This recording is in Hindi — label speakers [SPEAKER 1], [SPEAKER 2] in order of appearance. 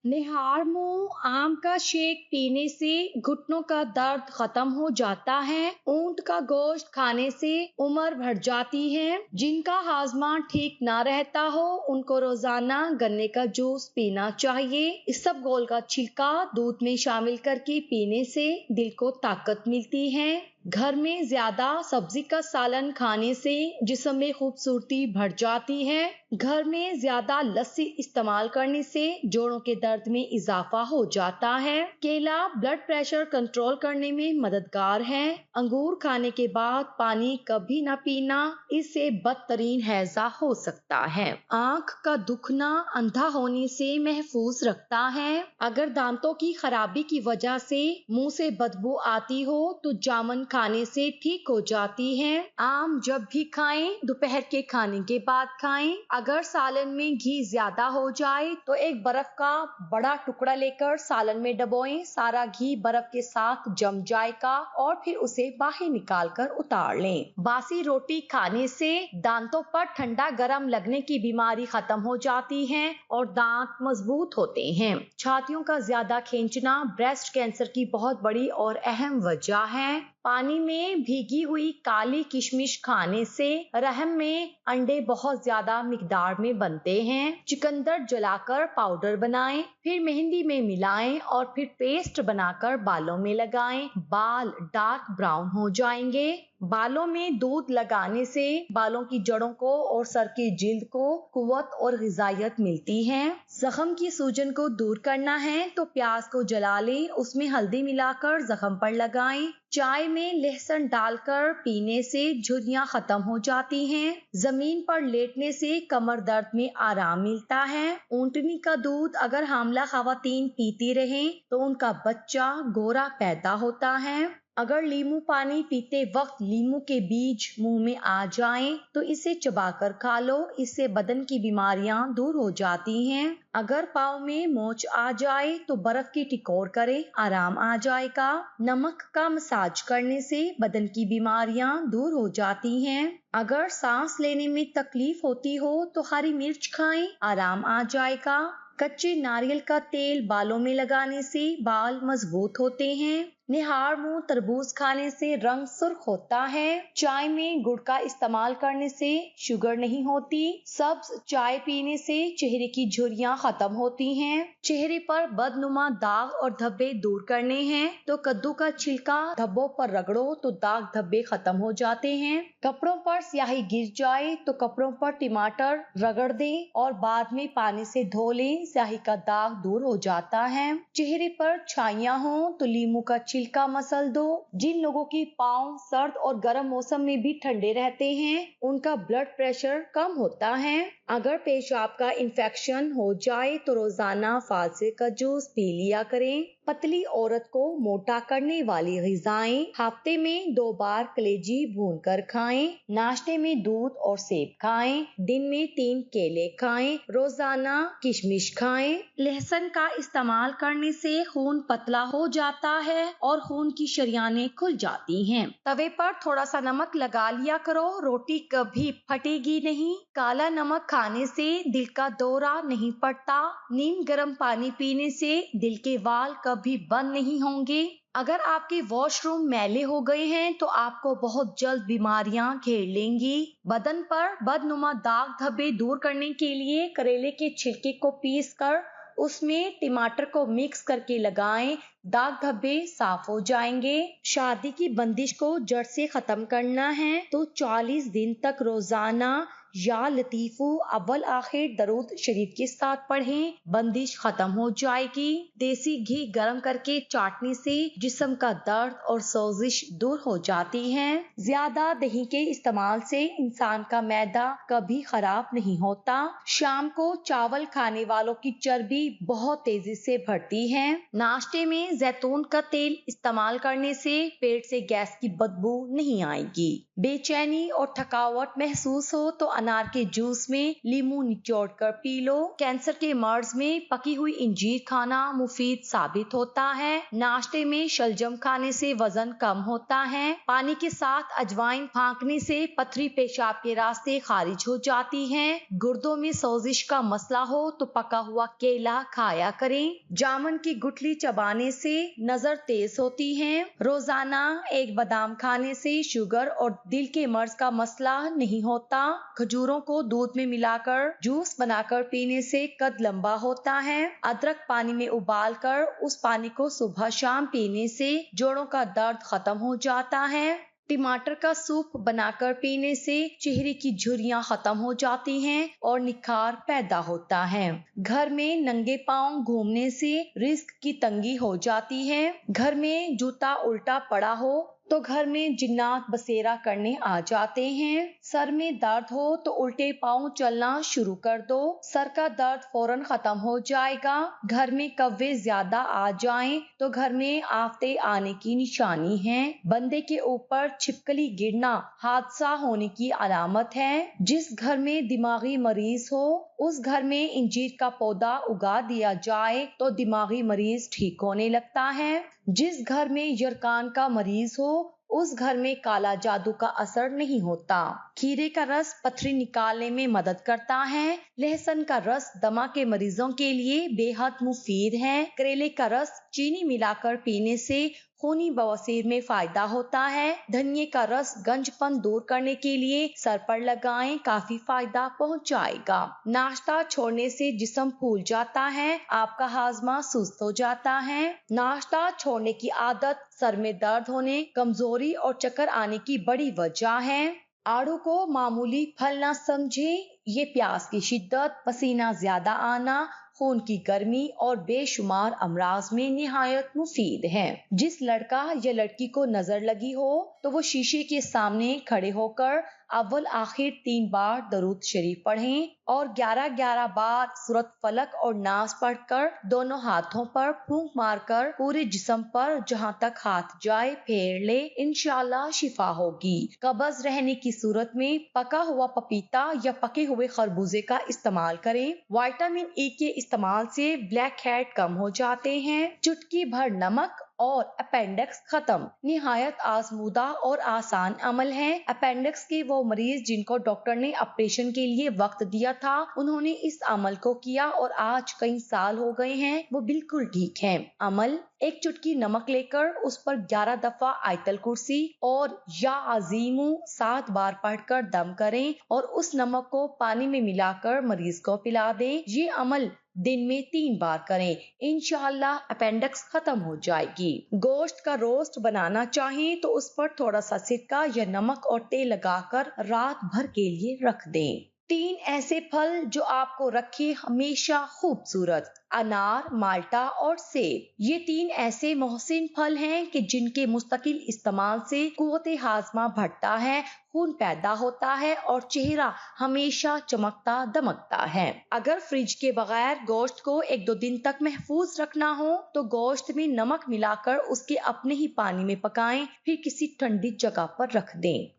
[SPEAKER 1] निहार मुंह आम का शेक पीने से घुटनों का दर्द खत्म हो जाता है। ऊंट का गोश्त खाने से उम्र बढ़ जाती है। जिनका हाजमा ठीक ना रहता हो उनको रोजाना गन्ने का जूस पीना चाहिए। इसबगोल का छिलका दूध में शामिल करके पीने से दिल को ताकत मिलती है। घर में ज्यादा सब्जी का सालन खाने से जिस्म में खूबसूरती बढ़ जाती है। घर में ज्यादा लस्सी इस्तेमाल करने से जोड़ों के दर्द में इजाफा हो जाता है। केला ब्लड प्रेशर कंट्रोल करने में मददगार है। अंगूर खाने के बाद पानी कभी न पीना, इससे बदतरीन हैजा हो सकता है। आंख का दुखना अंधा होने से महफूज रखता है। अगर दांतों की खराबी की वजह से मुंह से बदबू आती हो तो जामुन खाने से ठीक हो जाती है। आम जब भी खाएं दोपहर के खाने के बाद खाएं। अगर सालन में घी ज्यादा हो जाए तो एक बर्फ का बड़ा टुकड़ा लेकर सालन में डबोएं। सारा घी बर्फ के साथ जम जाएगा और फिर उसे बाहर निकाल कर उतार लें। बासी रोटी खाने से दांतों पर ठंडा गरम लगने की बीमारी खत्म हो जाती है और दांत मजबूत होते हैं। छातियों का ज्यादा खींचना ब्रेस्ट कैंसर की बहुत बड़ी और अहम वजह है। पानी में भीगी हुई काली किशमिश खाने से रहम में अंडे बहुत ज्यादा मिकदार में बनते हैं। चुकंदर जलाकर पाउडर बनाएं, फिर मेहंदी में मिलाएं और फिर पेस्ट बनाकर बालों में लगाएं। बाल डार्क ब्राउन हो जाएंगे। बालों में दूध लगाने से बालों की जड़ों को और सर की जिल्द को कुव्वत और ग़िज़ाइयत मिलती है। जख्म की सूजन को दूर करना है तो प्याज को जला लें, उसमें हल्दी मिलाकर जख्म पर लगाएं। चाय में लहसुन डालकर पीने से झुर्रियां खत्म हो जाती हैं। जमीन पर लेटने से कमर दर्द में आराम मिलता है। ऊंटनी का दूध अगर हामला खवातीन पीती रहें तो उनका बच्चा गोरा पैदा होता है। अगर लीमू पानी पीते वक्त लीमू के बीज मुंह में आ जाएं तो इसे चबाकर खा लो, इससे बदन की बीमारियां दूर हो जाती हैं। अगर पाँव में मोच आ जाए तो बर्फ की टिकोर करें, आराम आ जाएगा। नमक का मसाज करने से बदन की बीमारियां दूर हो जाती हैं। अगर सांस लेने में तकलीफ होती हो तो हरी मिर्च खाएं, आराम आ जाएगा। कच्चे नारियल का तेल बालों में लगाने से बाल मजबूत होते हैं। निहार मुंह तरबूज खाने से रंग सुर्ख होता है। चाय में गुड़ का इस्तेमाल करने से शुगर नहीं होती। सब्ज चाय पीने से चेहरे की झुर्रियां खत्म होती हैं। चेहरे पर बदनुमा दाग और धब्बे दूर करने हैं तो कद्दू का छिलका धब्बों पर रगड़ो तो दाग धब्बे खत्म हो जाते हैं। कपड़ों पर स्याही गिर जाए तो कपड़ों पर टमाटर रगड़ दें और बाद में पानी से धो लें, स्याही का दाग दूर हो जाता है। चेहरे पर छाइयां हो तो लीमू का छिलका मसल दो। जिन लोगों की पाँव सर्द और गर्म मौसम में भी ठंडे रहते हैं उनका ब्लड प्रेशर कम होता है। अगर पेशाब का इन्फेक्शन हो जाए तो रोजाना फालसे का जूस पी लिया करें। पतली औरत को मोटा करने वाली ग़िज़ाएं हफ्ते में 2 बार कलेजी भून कर खाएं। नाश्ते में दूध और सेब खाएं। दिन में 3 केले खाएं। रोजाना किशमिश खाएं। लहसुन का इस्तेमाल करने से खून पतला हो जाता है और खून की शरियानें खुल जाती हैं। तवे पर थोड़ा सा नमक लगा लिया करो, रोटी कभी फटेगी नहीं। काला नमक खाने से दिल का दौरा नहीं पड़ता। नीम गर्म पानी पीने से दिल के वाल कभी बंद नहीं होंगे। अगर आपके वॉशरूम मैले हो गए हैं तो आपको बहुत जल्द बीमारियां घेर लेंगी। बदन पर बदनुमा दाग धब्बे दूर करने के लिए करेले के छिलके को पीसकर उसमें टमाटर को मिक्स करके लगाएं, दाग धब्बे साफ हो जाएंगे। शादी की बंदिश को जड़ से खत्म करना है तो 40 दिन तक रोजाना या लतीफू अव्वल आखिर दरूद शरीफ के साथ पढ़ें, बंदिश खत्म हो जाएगी। देसी घी गर्म करके चाटने से जिस्म का दर्द और सोजिश दूर हो जाती है। ज्यादा दही के इस्तेमाल से इंसान का मैदा कभी खराब नहीं होता। शाम को चावल खाने वालों की चर्बी बहुत तेजी से बढ़ती है। नाश्ते में जैतून का तेल इस्तेमाल करने से पेट से गैस की बदबू नहीं आएगी। बेचैनी और थकावट महसूस हो तो अनार के जूस में लीमू निचोड़ कर पी लो। कैंसर के मर्ज में पकी हुई इंजीर खाना मुफीद साबित होता है। नाश्ते में शलजम खाने से वजन कम होता है। पानी के साथ अजवाइन फांकने से पथरी पेशाब के रास्ते खारिज हो जाती हैं। गुर्दों में सोजिश का मसला हो तो पका हुआ केला खाया करें। जामुन की गुठली चबाने से नजर तेज होती है। रोजाना एक बादाम खाने से शुगर और दिल के मर्ज का मसला नहीं होता। खजूरों को दूध में मिलाकर जूस बनाकर पीने से कद लंबा होता है। अदरक पानी में उबालकर उस पानी को सुबह शाम पीने से जोड़ों का दर्द खत्म हो जाता है। टमाटर का सूप बनाकर पीने से चेहरे की झुर्रियां खत्म हो जाती हैं और निखार पैदा होता है। घर में नंगे पांव घूमने से रिस्क की तंगी हो जाती है। घर में जूता उल्टा पड़ा हो तो घर में जिन्नात बसेरा करने आ जाते हैं। सर में दर्द हो तो उल्टे पांव चलना शुरू कर दो, सर का दर्द फौरन खत्म हो जाएगा। घर में कव्वे ज्यादा आ जाएं तो घर में आफते आने की निशानी है। बंदे के ऊपर छिपकली गिरना हादसा होने की अलामत है। जिस घर में दिमागी मरीज हो उस घर में इंजीर का पौधा उगा दिया जाए तो दिमागी मरीज ठीक होने लगता है। जिस घर में यरकान का मरीज हो उस घर में काला जादू का असर नहीं होता। खीरे का रस पथरी निकालने में मदद करता है। लहसुन का रस दमा के मरीजों के लिए बेहद मुफीद है। करेले का रस चीनी मिलाकर पीने से खूनी बवासीर में फायदा होता है। धनिये का रस गंजपन दूर करने के लिए सर पर लगाएं, काफी फायदा पहुंचाएगा। नाश्ता छोड़ने से जिस्म फूल जाता है, आपका हाजमा सुस्त हो जाता है। नाश्ता छोड़ने की आदत सर में दर्द होने, कमजोरी और चक्कर आने की बड़ी वजह है। आड़ू को मामूली फल ना समझे, ये प्यास की शिद्दत, पसीना ज्यादा आना, खून की गर्मी और बेशुमार अमराज में निहायत मुफीद है। जिस लड़का या लड़की को नजर लगी हो तो वो शीशे के सामने खड़े होकर अव्वल आखिर 3 बार दरूद शरीफ पढ़ें और 11-11 बार सूरत फलक और नास पढ़कर दोनों हाथों पर फूंक मारकर पूरे जिस्म पर जहां तक हाथ जाए फेर ले, इंशाल्लाह शिफा होगी। कब्ज रहने की सूरत में पका हुआ पपीता या पके हुए खरबूजे का इस्तेमाल करें। विटामिन ई के इस्तेमाल से ब्लैक हेड कम हो जाते हैं। चुटकी भर नमक और अपेंडिक्स खत्म। निहायत आजमूदा और आसान अमल है। अपेंडिक्स के वो मरीज जिनको डॉक्टर ने ऑपरेशन के लिए वक्त दिया था, उन्होंने इस अमल को किया और आज कई साल हो गए हैं, वो बिल्कुल ठीक हैं। अमल: एक चुटकी नमक लेकर उस पर 11 दफा आयतल कुर्सी और या अजीमू 7 बार पढ़कर दम करें और उस नमक को पानी में मिलाकर मरीज को पिला दें। ये अमल दिन में 3 बार करें, इंशाअल्लाह अपेंडिक्स खत्म हो जाएगी। गोश्त का रोस्ट बनाना चाहें तो उस पर थोड़ा सा सिरका या नमक और तेल लगाकर रात भर के लिए रख दें। 3 ऐसे फल जो आपको रखे हमेशा खूबसूरत: अनार, माल्टा और सेब। ये 3 ऐसे मोहसिन फल हैं कि जिनके मुस्तकिल इस्तेमाल से कुव्वते हाजमा बढ़ता है, खून पैदा होता है और चेहरा हमेशा चमकता दमकता है। अगर फ्रिज के बगैर गोश्त को 1-2 दिन तक महफूज रखना हो तो गोश्त में नमक मिलाकर उसके अपने ही पानी में पकाएं, फिर किसी ठंडी जगह पर रख दें।